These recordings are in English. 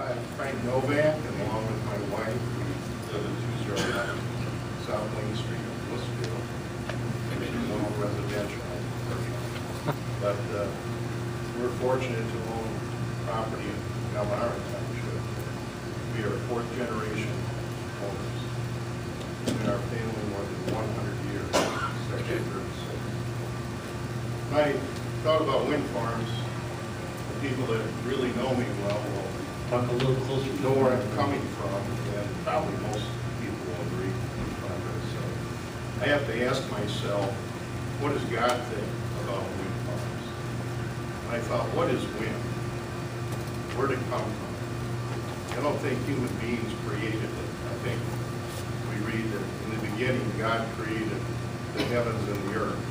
I'm Frank Novak, and along with my wife, we live at 209 South Main Street in Blissfield. It's all residential, but we're fortunate to own property in Palmyra Township. We are fourth generation owners. In our family more than 100 years, Section 36. When I thought about wind farms, the people that really know me well will talk a little closer, know where I'm coming from, and probably most people will agree with what I'm going to say. I have to ask myself, what does God think about wind farms? And I thought, what is wind? Where did it come from? I don't think human beings created it. I think we read that in the beginning, God created the heavens and the earth.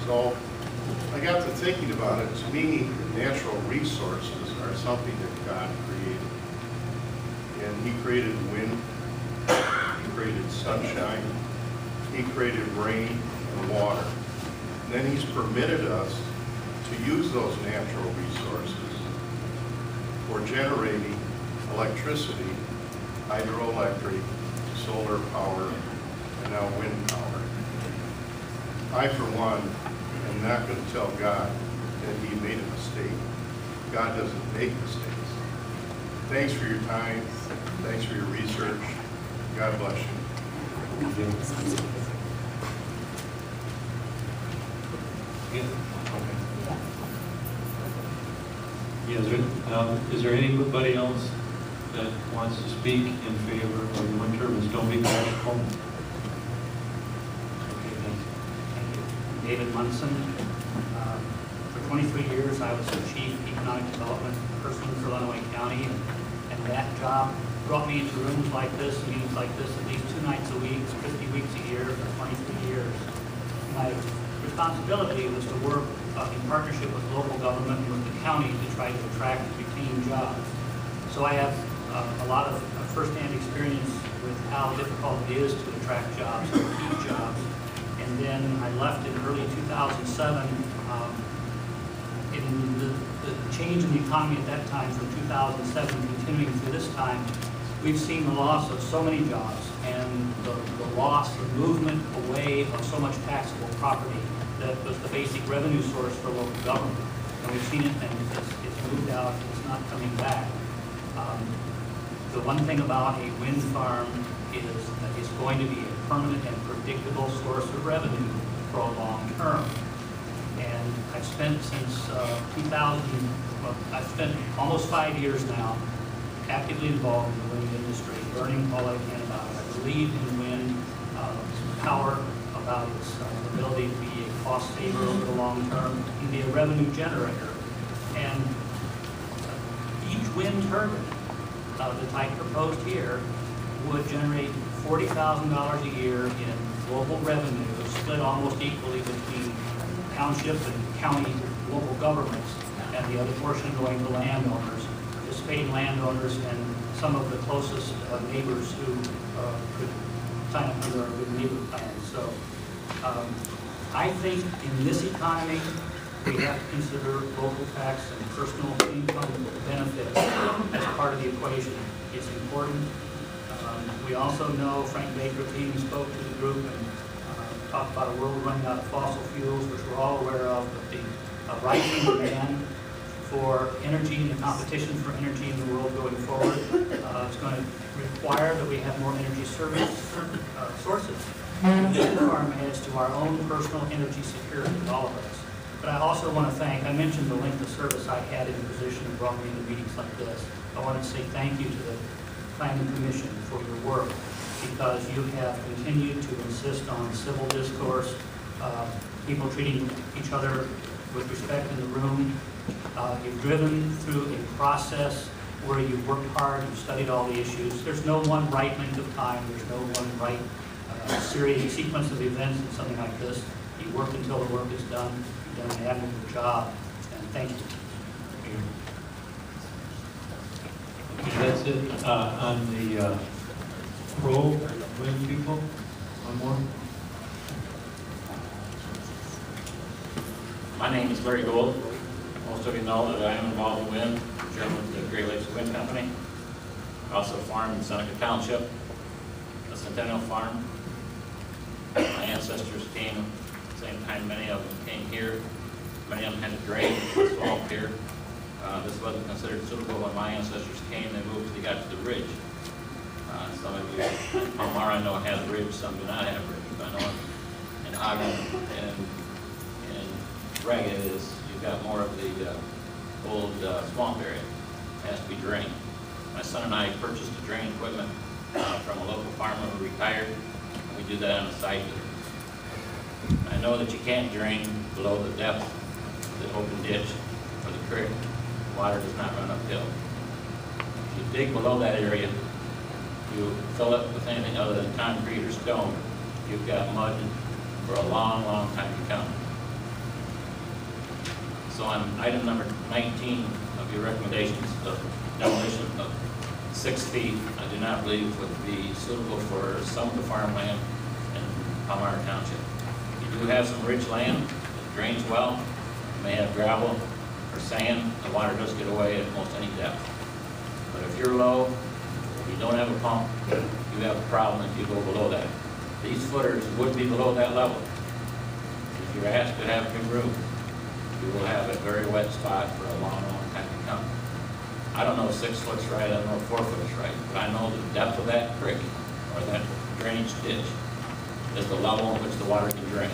So I got to thinking about it. To me, natural resources are something that God created. And He created wind, He created sunshine, He created rain and water. And then He's permitted us to use those natural resources for generating electricity, hydroelectric, solar power, and now wind power. I, for one, am not going to tell God that He made a mistake. God doesn't make mistakes. Thanks for your time. Thanks for your research. God bless you. Is there anybody else that wants to speak in favor of the wind turbines? Don't be bashful. David Munson. For 23 years, I was the Chief Economic Development Person for Illinois County, and that job brought me into rooms like this, meetings like this, at least 2 nights a week, 50 weeks a year for 23 years. My responsibility was to work in partnership with local government and with the county to try to attract and retain jobs. So I have a lot of first-hand experience with how difficult it is to attract jobs and keep jobs. And then I left in early 2007. In the change in the economy at that time, from 2007 continuing through this time, we've seen the loss of so many jobs and the loss, the movement away of so much taxable property that was the basic revenue source for local government. And we've seen it, and it's moved out, it's not coming back. The one thing about a wind farm is that it's going to be a permanent and predictable source of revenue for a long term. And I've spent since 2000, well, I've spent almost 5 years now actively involved in the wind industry, learning all I can about it. I believe in wind, power, about its ability to be a cost saver over the long term, and be a revenue generator. And each wind turbine, the type proposed here, would generate $40,000 a year in local revenue, split almost equally between township and county local governments, and the other portion going to landowners, participating landowners, and some of the closest neighbors who could sign up under our good neighbor plan. So I think in this economy, we have to consider local tax and personal income benefits as part of the equation. It's important. We also know Frank Baker team spoke to the group and talked about a world running out of fossil fuels, which we're all aware of, but the rising demand for energy and the competition for energy in the world going forward is going to require that we have more energy service sources. And this farm adds to our own personal energy security, all of us. But I also want to thank, I mentioned the length of service I had in the position that brought me into meetings like this. I want to say thank you to the Planning Commission for your work, because you have continued to insist on civil discourse, people treating each other with respect in the room. You've driven through a process where you've worked hard, you've studied all the issues. There's no one right length of time, there's no one right sequence of events in something like this. You work until the work is done. You've done an admirable job, and thank you. That's it on the pro-wind people. One more. My name is Larry Gould. Most of you know that I am involved in wind, chairman of the Great Lakes Wind Company. I also farm in Seneca Township, a Centennial Farm. My ancestors came at the same time many of them came here. Many of them had to drain the swamp here. This wasn't considered suitable when my ancestors came. They moved, they got to the ridge. Some of you in Palmyra I know has a ridge, some do not have ridges. I know in Ogden and in Ragged is you've got more of the old swamp area. It has to be drained. My son and I purchased the drain equipment from a local farmer who retired, and we do that on the site. I know that you can't drain below the depth of the open ditch or the creek. Water does not run uphill. If you dig below that area, you fill it with anything other than concrete or stone, you've got mud for a long, long time to come. So on item number 19 of your recommendations of demolition of 6 feet, I do not believe would be suitable for some of the farmland in Palmyra Township. You do have some rich land that drains well. You may have gravel or sand. The water does get away at most any depth. But if you're low, if you don't have a pump, you have a problem if you go below that. These footers would be below that level. If you're asked to have a roof, you will have a very wet spot for a long, long time to come. I don't know if 6 foot's right, I don't know if 4 foot's right, but I know the depth of that creek or that drainage ditch is the level in which the water can drain.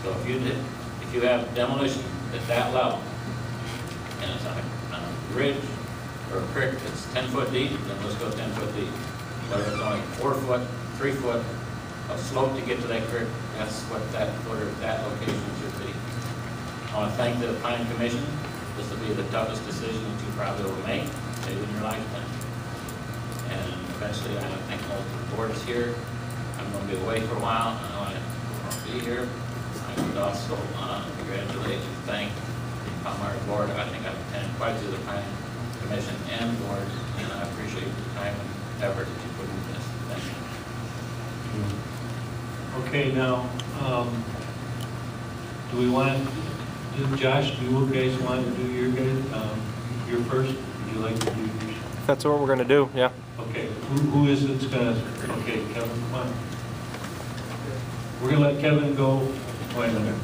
So if you have demolition at that level, and it's on a ridge or a creek that's 10 foot deep, then let's go 10 foot deep. But if it's only 4 foot, 3 foot of slope to get to that creek, that's what that footer, that location should be. I want to thank the Planning Commission. This will be the toughest decision that you probably will make, maybe in your lifetime. And eventually, I think most of the board is here. I'm going to be away for a while. I know I won't be here. I would also congratulate and thank the Palmyra board. I think I've attended quite a few of the Planning Commission and board, and I appreciate the time and effort that you put into this. Thank you. Okay, now, do we want, Josh, do you guys want to do your first? Would you like to do yours? That's what we're going to do, yeah. Okay, who is it's going to, okay, Kevin, come on. We're going to let Kevin go. Wait a minute.